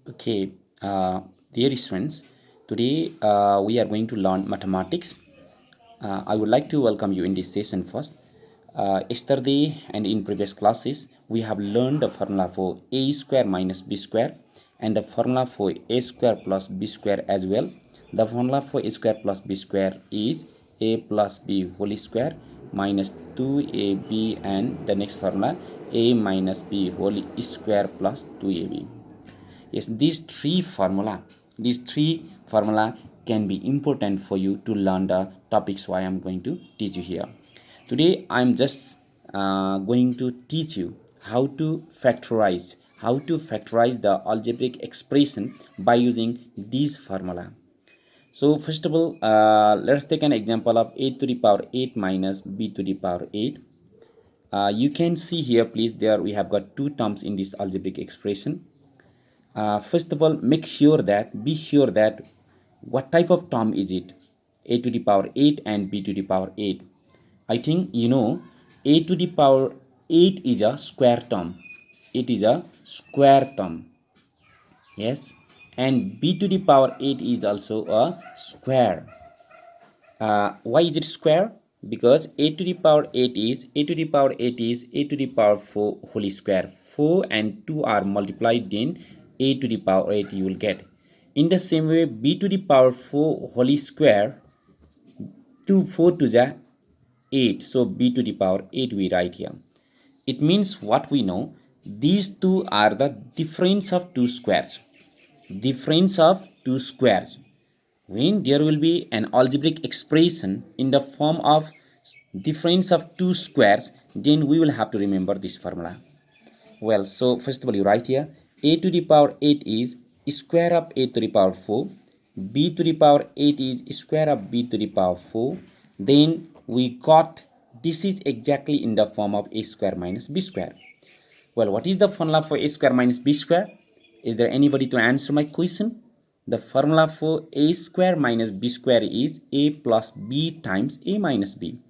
Okay, dear students, today we are going to learn mathematics. I would like to welcome you in this session first. Yesterday and in previous classes, we have learned the formula for a square minus b square and the formula for a square plus b square as well. The formula for a square plus b square is a plus b whole square minus 2ab, and the next formula a minus b whole square plus 2ab. Yes, these three formula can be important for you to learn the topics why I'm going to teach you here. Today I'm just going to teach you how to factorize the algebraic expression by using this formula. So first of all, let's take an example of a to the power 8 minus b to the power 8. You can see here, please, there we have got two terms in this algebraic expression. First of all, be sure that what type of term is it, a to the power 8 and b to the power 8. I think you know a to the power 8 is a square term. It is a square term. Yes, and b to the power 8 is also a square. Why is it square? Because a to the power 8 is a to the power 8 is a to the power 4 whole square. 4 and 2 are multiplied, then a to the power 8 you will get. In the same way, b to the power 4 whole square, 2 4 to the 8, so b to the power 8 we write here. It means what we know, these two are the difference of two squares. Difference of two squares. When there will be an algebraic expression in the form of difference of two squares, then we will have to remember this formula. Well, so first of all, you write here a to the power 8 is square of a to the power 4, b to the power 8 is square of b to the power 4. Then we got this is exactly in the form of a square minus b square. Well, what is the formula for a square minus b square? Is there anybody to answer my question? The formula for a square minus b square is a plus b times a minus b.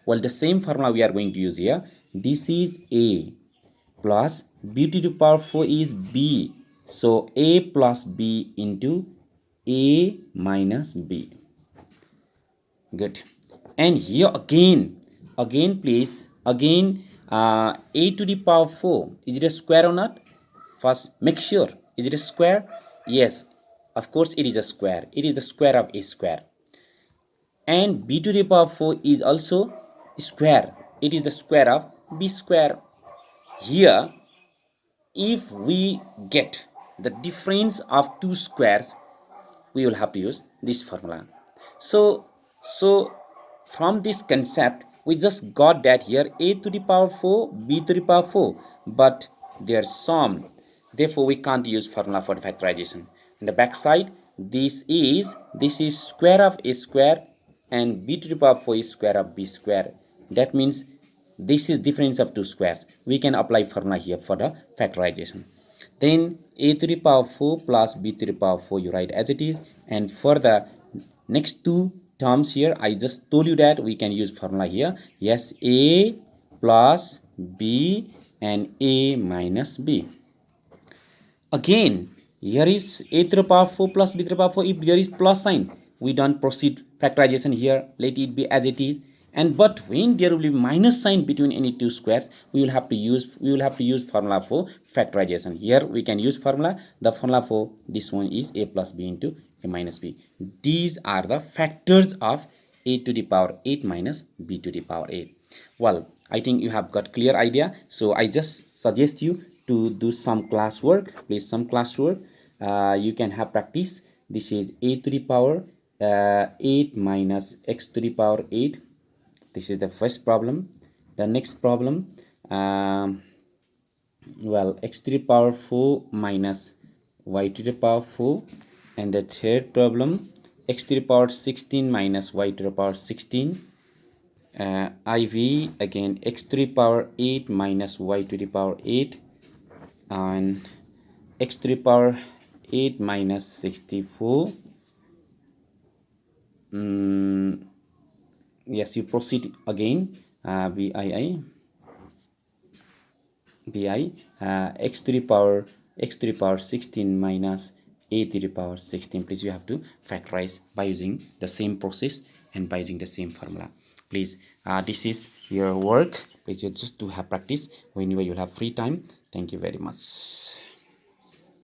Well, the same formula we are going to use here. This is a plus b to the power 4 is b. So a plus b into a minus b. Good. And here again please, a to the power 4, is it a square or not? First make sure, is it a square? Yes, of course it is a square. It is the square of a square. And b to the power 4 is also square. It is the square of b square. Here, if we get the difference of two squares, we will have to use this formula. So from this concept, we just got that here a to the power 4, b to the power 4, but their sum. Therefore, we can't use formula for factorization. In the back side, this is square of a square, and b to the power 4 is square of b square. That means this is difference of two squares. We can apply formula here for the factorization. Then a to the power 4 plus b to the power 4 you write as it is, and for the next two terms here I just told you that we can use formula here. Yes, a plus b and a minus b. Again, here is a to the power 4 plus b to the power 4. If there is plus sign, we don't proceed factorization here. Let it be as it is. And but when there will be minus sign between any two squares, we will have to use formula for factorization. Here we can use formula. The formula for this one is a plus b into a minus b. These are the factors of a to the power 8 minus b to the power 8. Well, I think you have got clear idea. So I just suggest you to do some classwork. Please, some classwork. You can have practice. This is a to the power 8 minus x to the power 8. This is the first problem. The next problem, well, x to the power 4 minus y to the power 4. And the third problem, x to the power 16 minus y to the power 16. IV again, x to the power 8 minus y to the power 8, and x to the power 8 minus 64. Yes, you proceed again. BI, x to the power x to the power 16 minus a to the power 16. Please, you have to factorize by using the same process and by using the same formula. Please, this is your work. Please, you just to have practice whenever you have free time. Thank you very much.